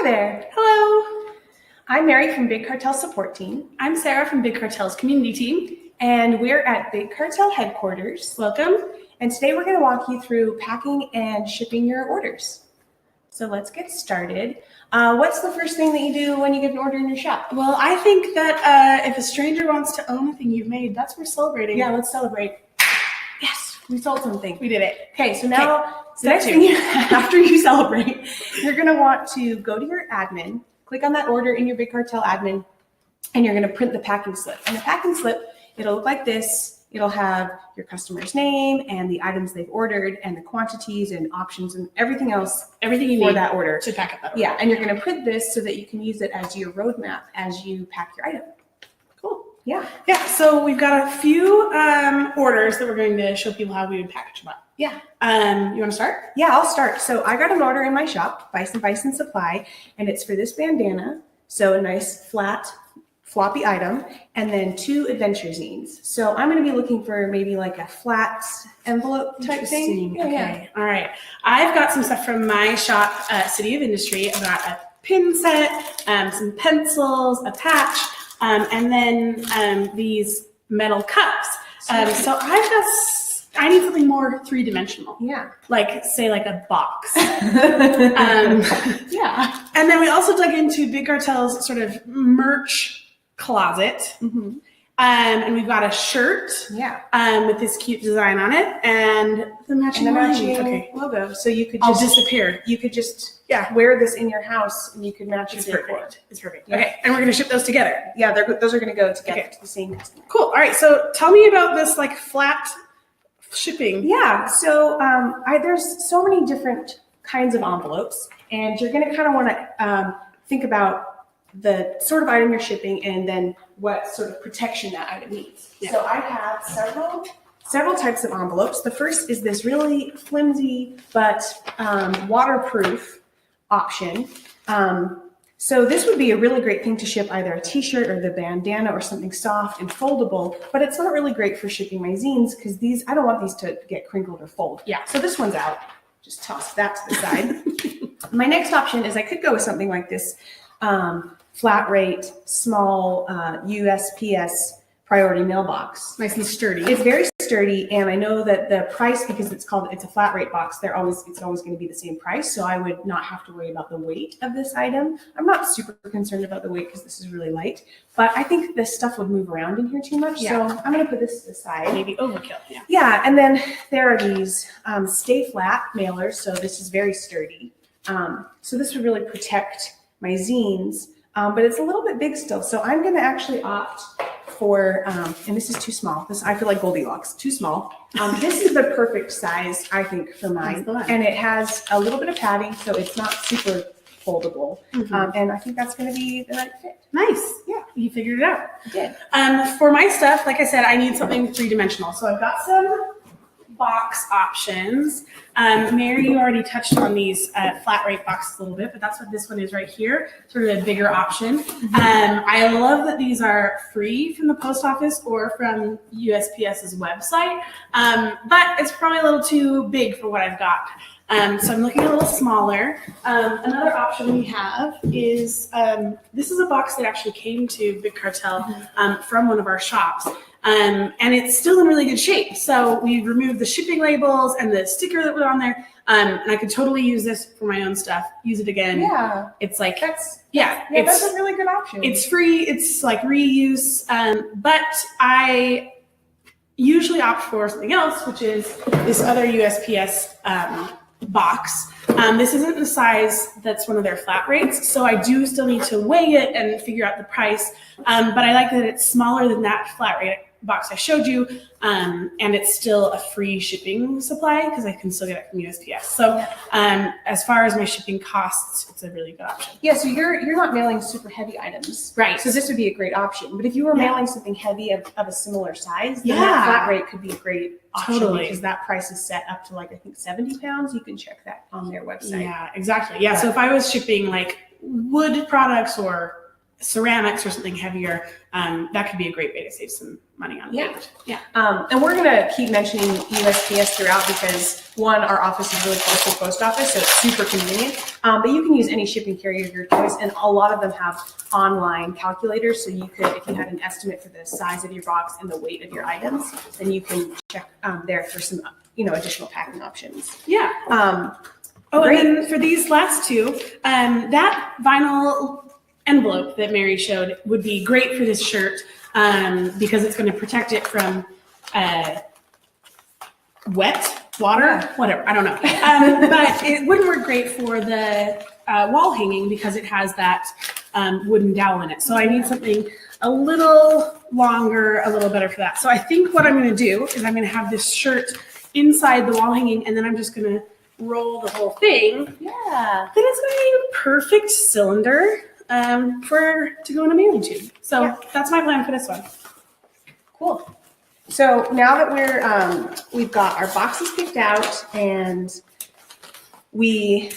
Hi there. Hello. I'm Mary from Big Cartel support team. I'm Sarah from Big Cartel's community team. And we're at Big Cartel headquarters. Welcome. And today we're going to walk you through packing and shipping your orders. So let's get started. What's the first thing that you do when you get an order in your shop? Well, I think that if a stranger wants to own a thing you've made, that's worth celebrating. Yeah, let's celebrate. Yes, we sold something. We did it. Okay, so now the next thing after you celebrate, you're going to want to go to your admin, click on that order in your Big Cartel admin, and you're going to print the packing slip. And the packing slip, it'll look like this. It'll have your customer's name and the items they've ordered and the quantities and options and everything else, everything you need for that order. To pack up that order. Yeah, and you're going to print this so that you can use it as your roadmap as you pack your item. Cool. Yeah. Yeah, so we've got a few orders that we're going to show people how we would package them up. Yeah. You want to start? Yeah, I'll start. So I got an order in my shop, Bison Supply, and it's for this bandana. So a nice flat floppy item, and then 2 adventure zines. So I'm going to be looking for maybe like a flat envelope type thing. Okay. All right. I've got some stuff from my shop, City of Industry. I've got a pin set, some pencils, a patch, and then these metal cups. So I need something more 3-dimensional. Yeah. Like, say, like a box. Yeah. And then we also dug into Big Cartel's sort of merch closet. Mm-hmm. And we've got a shirt with this cute design on it and the matching logo. So you could I'll just disappear. You could just wear this in your house and you could match your decor. It's perfect. Yeah. Okay, and we're gonna ship those together. Yeah, those are going to go together to the same customer. Cool. All right. So tell me about this like flat shipping. Yeah. So there's so many different kinds of envelopes, and you're going to kind of want to think about the sort of item you're shipping and then what sort of protection that item needs. Yeah. So I have several types of envelopes. The first is this really flimsy but waterproof option. So this would be a really great thing to ship either a t-shirt or the bandana or something soft and foldable, but it's not really great for shipping my zines because I don't want these to get crinkled or fold. Yeah. So this one's out. Just toss that to the side. My next option is I could go with something like this flat rate, small USPS priority mailbox. Nice and sturdy. It's very sturdy, and I know that the price, because it's a flat rate box, it's always going to be the same price, so I would not have to worry about the weight of this item. I'm not super concerned about the weight because this is really light, but I think this stuff would move around in here too much, so I'm going to put this to the side. Maybe overkill. Yeah, and then there are these stay flat mailers, so this is very sturdy. So this would really protect my zines, but it's a little bit big still, so I'm going to actually opt for, and this is too small. I feel like Goldilocks, too small. This is the perfect size, I think, for mine. And it has a little bit of padding, so it's not super foldable. Mm-hmm. And I think that's going to be the right fit. Nice. Yeah, you figured it out. I did. For my stuff, like I said, I need something 3-dimensional. So I've got some box options. Mary, you already touched on these flat rate boxes a little bit, but that's what this one is right here, sort of a bigger option. I love that these are free from the post office or from USPS's website, but it's probably a little too big for what I've got. So I'm looking a little smaller. Another option we have is, this is a box that actually came to Big Cartel from one of our shops. And it's still in really good shape. So we removed the shipping labels and the sticker that was on there. And I could totally use this for my own stuff, use it again. Yeah. It's like, that's a really good option. It's free. It's like reuse. But I usually opt for something else, which is this other USPS box. This isn't the size that's one of their flat rates, so I do still need to weigh it and figure out the price. But I like that it's smaller than that flat rate box I showed you, and it's still a free shipping supply because I can still get it from USPS. So as far as my shipping costs, it's a really good option. Yeah, so you're not mailing super heavy items. Right. So this would be a great option. But if you were mailing something heavy of a similar size, then that flat rate could be a great option because that price is set up to like, I think 70 pounds. You can check that on their website. Yeah, exactly. Yeah, so if I was shipping like wood products or ceramics or something heavier, that could be a great way to save some money on weight. Yeah. And we're going to keep mentioning USPS throughout because, one, our office is really close to the post office, so it's super convenient. But you can use any shipping carrier of your choice, and a lot of them have online calculators. So you could, if you had an estimate for the size of your box and the weight of your items, then you can check there for some, additional packing options. Yeah. Great. And then for these last two, that vinyl envelope that Mary showed would be great for this shirt because it's going to protect it from wet water, whatever, I don't know. But it wouldn't work great for the wall hanging because it has that wooden dowel in it. So I need something a little longer, a little better for that. So I think what I'm going to do is I'm going to have this shirt inside the wall hanging, and then I'm just going to roll the whole thing. Yeah. Then it's going to be a perfect cylinder to go in a mailing tube. So that's my plan for this one. Cool. So now that we've got our boxes picked out and we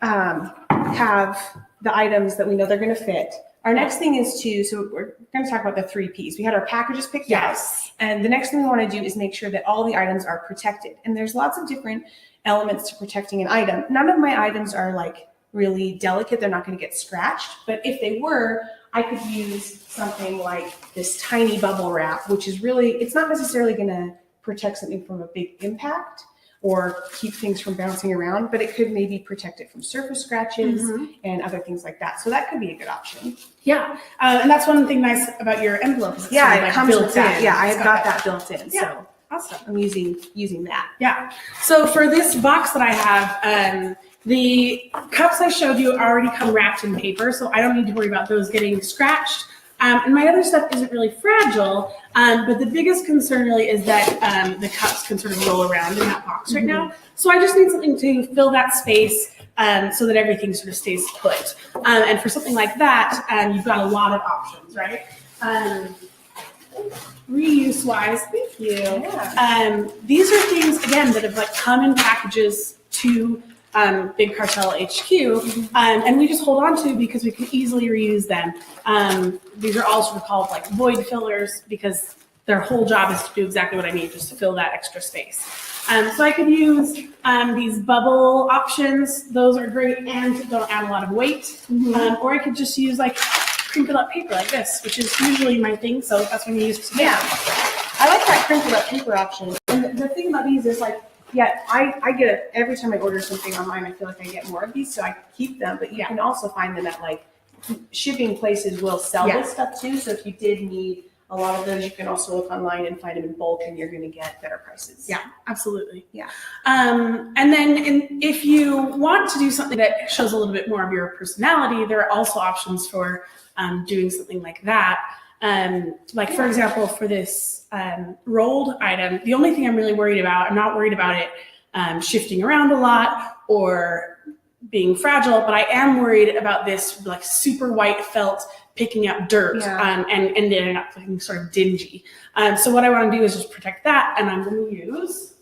have the items that we know they're going to fit, our next thing is so we're going to talk about the 3 Ps. We had our packages picked out, and the next thing we want to do is make sure that all the items are protected. And there's lots of different elements to protecting an item. None of my items are like really delicate. They're not going to get scratched. But if they were, I could use something like this tiny bubble wrap, which is really, it's not necessarily going to protect something from a big impact or keep things from bouncing around, but it could maybe protect it from surface scratches and other things like that. So that could be a good option. Yeah. And that's one thing nice about your envelope. Is It comes with that. Yeah, I've got that built in. Yeah. So awesome. I'm using that. Yeah. So for this box that I have, the cups I showed you already come wrapped in paper, so I don't need to worry about those getting scratched. And my other stuff isn't really fragile, but the biggest concern really is that the cups can sort of roll around in that box right now. So I just need something to fill that space so that everything sort of stays put. And for something like that, you've got a lot of options, right? Reuse wise, thank you. Yeah. These are things, again, that have like come in packages to Big Cartel HQ, and we just hold on to because we can easily reuse them. These are all sort of called like void fillers because their whole job is to do exactly what I need, just to fill that extra space. So I could use these bubble options. Those are great and don't add a lot of weight. Or I could just use like crinkled up paper like this, which is usually my thing. So that's what I use today. Yeah, I like that crinkled up paper option. And the thing about these is like, I get it every time I order something online. I feel like I get more of these, so I keep them. But you can also find them at like shipping places will sell this stuff too. So if you did need a lot of those, you can also look online and find them in bulk, and you're going to get better prices. Yeah, absolutely. Yeah. And then if you want to do something that shows a little bit more of your personality, there are also options for doing something like that. Like for example, for this rolled item, the only thing I'm really worried about, I'm not worried about it shifting around a lot or being fragile, but I am worried about this like super white felt picking up dirt and ending up looking sort of dingy. So what I want to do is just protect that, and I'm going to use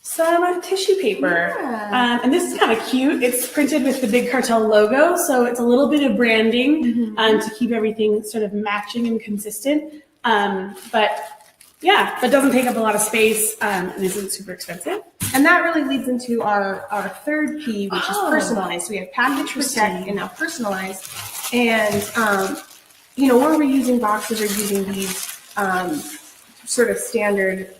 some tissue paper. And this is kind of cute. It's printed with the Big Cartel logo, so it's a little bit of branding to keep everything sort of matching and consistent. But doesn't take up a lot of space and isn't super expensive. And that really leads into our 3rd P, which is personalize. So we have package, protect, and now personalize. And, we're reusing boxes or using these sort of standard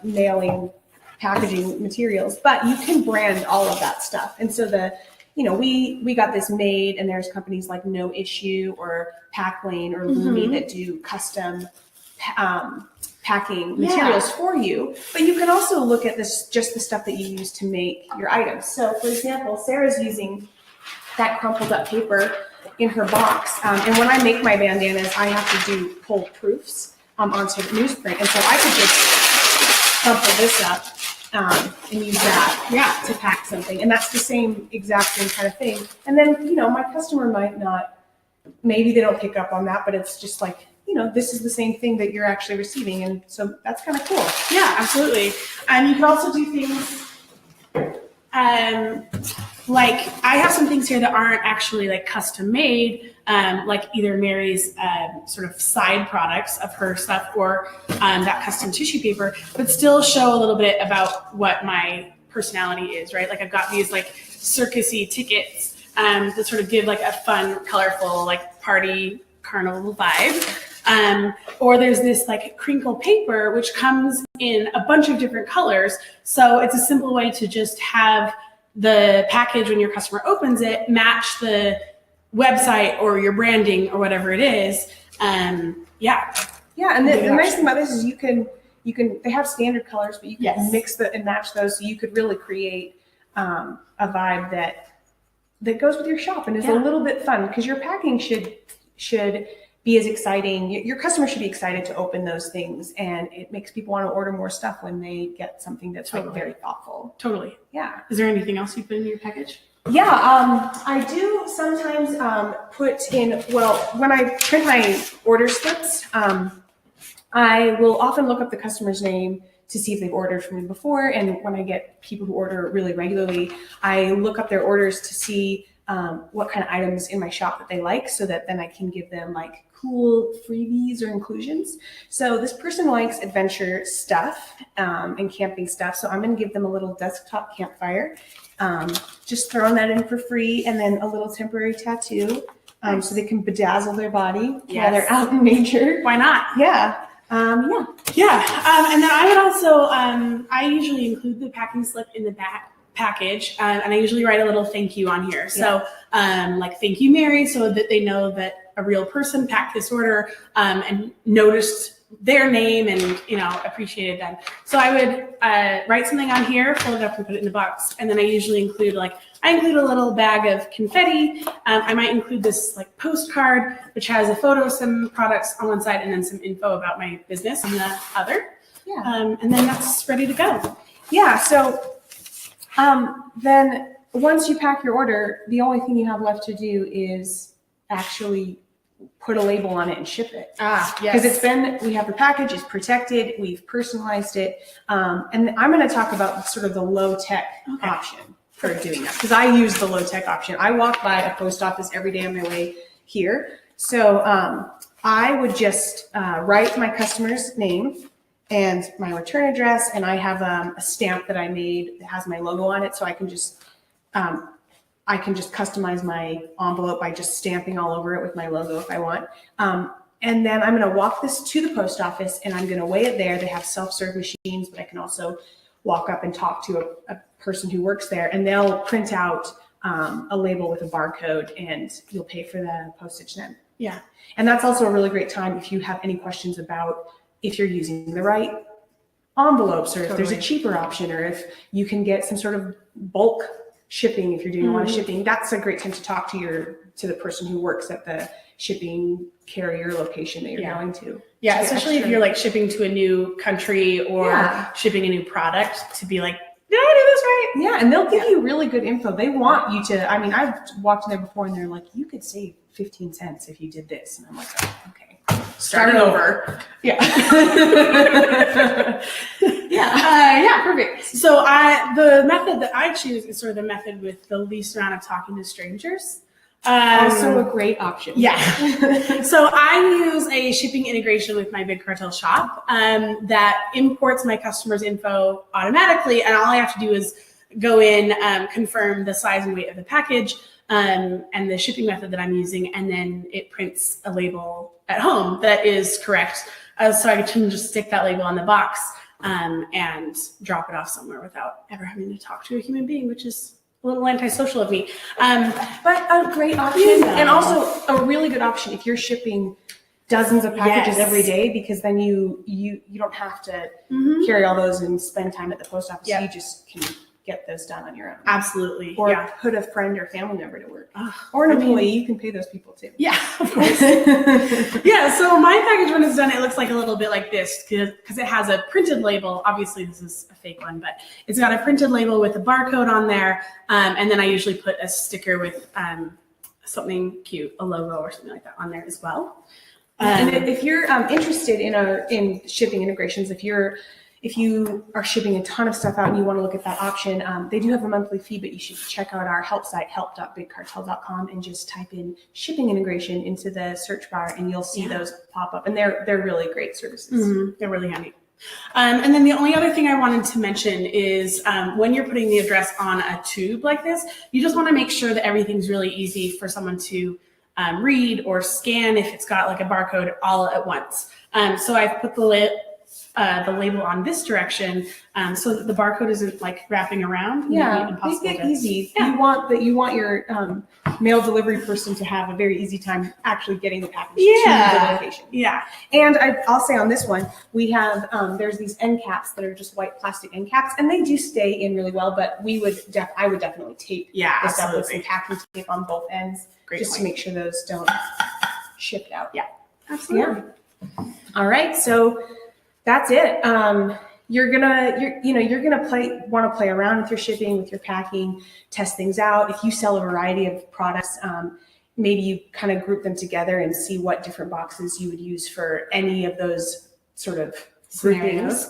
mailing packaging materials, but you can brand all of that stuff. And so we got this made, and there's companies like No Issue or Pack Lane or Lumi that do custom packing materials for you. But you can also look at just the stuff that you use to make your items. So for example, Sarah's using that crumpled up paper in her box. And when I make my bandanas, I have to do pull proofs onto newsprint. And so I could just crumple this up and use that to pack something. And that's the same kind of thing. And then, my customer might not, maybe they don't pick up on that, but it's just like, this is the same thing that you're actually receiving. And so that's kind of cool. Yeah, absolutely. And you can also do things like I have some things here that aren't actually like custom made, like either Mary's sort of side products of her stuff or that custom tissue paper, but still show a little bit about what my personality is, right? Like I've got these like circusy tickets that sort of give like a fun, colorful, like party carnival vibe. Or there's this like crinkle paper, which comes in a bunch of different colors. So it's a simple way to just have the package when your customer opens it match the website or your branding or whatever it is. Yeah, and the nice thing about this is you can they have standard colors, but you can mix and match those, so you could really create a vibe that goes with your shop and is a little bit fun, because your packing should be as exciting. Your customer should be excited to open those things, and it makes people want to order more stuff when they get something that's like very thoughtful. Totally. Yeah. Is there anything else you put in your package? Yeah, I do sometimes put in, well, when I print my order slips, I will often look up the customer's name to see if they've ordered from me before. And when I get people who order really regularly, I look up their orders to see what kind of items in my shop that they like, so that then I can give them like cool freebies or inclusions. So this person likes adventure stuff and camping stuff. So I'm going to give them a little desktop campfire, just throwing that in for free, and then a little temporary tattoo so they can bedazzle their body while they're out in nature. Why not? Yeah. And then I would also, I usually include the packing slip in the back package, and I usually write a little thank you on here. So like, thank you, Mary, so that they know that a real person packed this order and noticed their name and, appreciated them. So I would write something on here, fold it up and put it in the box. And then I usually include a little bag of confetti. I might include this like postcard, which has a photo of some products on one side and then some info about my business on the other. And then that's ready to go. Yeah. So then once you pack your order, the only thing you have left to do is actually put a label on it and ship it. Because we have the package, it's protected, we've personalized it. And I'm going to talk about sort of the low tech option for doing that, because I use the low tech option. I walk by a post office every day on my way here. So I would just write my customer's name and my return address, and I have a stamp that I made that has my logo on it, so I can just customize my envelope by just stamping all over it with my logo if I want. And then I'm going to walk this to the post office, and I'm going to weigh it there. They have self-serve machines, but I can also walk up and talk to a person who works there, and they'll print out a label with a barcode, and you'll pay for the postage then. Yeah. And that's also a really great time if you have any questions about if you're using the right envelopes, or if there's a cheaper option, or if you can get some sort of bulk shipping if you're doing a lot of shipping. That's a great time to talk to the person who works at the shipping carrier location that you're going to. Yeah, especially if you're like shipping to a new country or shipping a new product, to be like, did I do this right? Yeah, and they'll give you really good info. They want you to, I've walked in there before and they're like, you could save 15 cents if you did this. And I'm like, oh, okay. Starting over. Yeah. Perfect. So the method that I choose is sort of the method with the least amount of talking to strangers. Also a great option. Yeah. So I use a shipping integration with my Big Cartel shop that imports my customers' info automatically, and all I have to do is go in, confirm the size and weight of the package, and the shipping method that I'm using, and then it prints a label at home that is correct. So I can just stick that label on the box and drop it off somewhere without ever having to talk to a human being, which is a little antisocial of me. But a great option, and also a really good option if you're shipping dozens of packages every day, because then you don't have to carry all those and spend time at the post office. You just can get those done on your own. Absolutely. Or put a friend or family member to work. Or an employee, you can pay those people too. Yeah, of course. So my package, when it's done, it looks like a little bit like this, because it has a printed label. Obviously, this is a fake one, but it's got a printed label with a barcode on there. And then I usually put a sticker with something cute, a logo or something like that on there as well. And if you're interested in shipping integrations, if if you are shipping a ton of stuff out and you want to look at that option, they do have a monthly fee, but you should check out our help site, help.bigcartel.com, and just type in shipping integration into the search bar, and you'll see those pop up. And they're really great services. They're really handy. And then the only other thing I wanted to mention is when you're putting the address on a tube like this, you just want to make sure that everything's really easy for someone to read or scan if it's got like a barcode all at once. So I've put the label on this direction so that the barcode isn't like wrapping around. Yeah, make it easy. Yeah. You want your mail delivery person to have a very easy time actually getting the package to the location. Yeah. And I'll say on this one, we have there's these end caps that are just white plastic end caps, and they do stay in really well. But I would definitely tape this up with some packing tape on both ends, to make sure those don't ship out. Yeah, absolutely. Yeah. All right, so that's it. You're gonna want to play around with your shipping, with your packing, test things out. If you sell a variety of products, maybe you kind of group them together and see what different boxes you would use for any of those sort of groupings.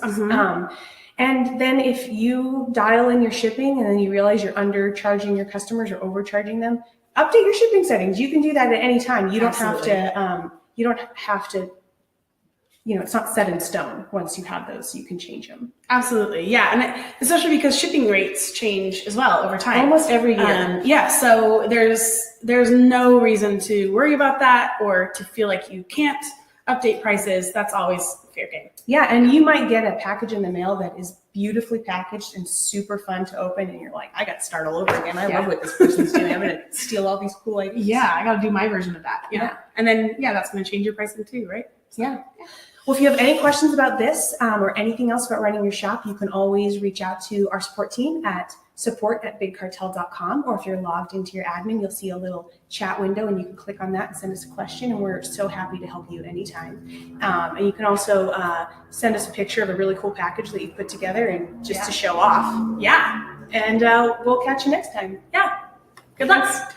And then if you dial in your shipping and then you realize you're undercharging your customers or overcharging them, update your shipping settings. You can do that at any time. You don't have to. You don't have to. It's not set in stone. Once you have those, you can change them. Absolutely, yeah, and especially because shipping rates change as well over time. Almost every year. So there's no reason to worry about that or to feel like you can't update prices. That's always fair game. Yeah, and you might get a package in the mail that is beautifully packaged and super fun to open, and you're like, I got to start all over again. I love what this person's doing. I'm going to steal all these cool ideas. Yeah, I got to do my version of that. Yeah, and then that's going to change your pricing too, right? So, yeah. Well, if you have any questions about this or anything else about running your shop, you can always reach out to our support team at support@bigcartel.com, or if you're logged into your admin, you'll see a little chat window and you can click on that and send us a question, and we're so happy to help you anytime. And you can also send us a picture of a really cool package that you put together and just to show off. Yeah. And we'll catch you next time. Yeah. Good luck.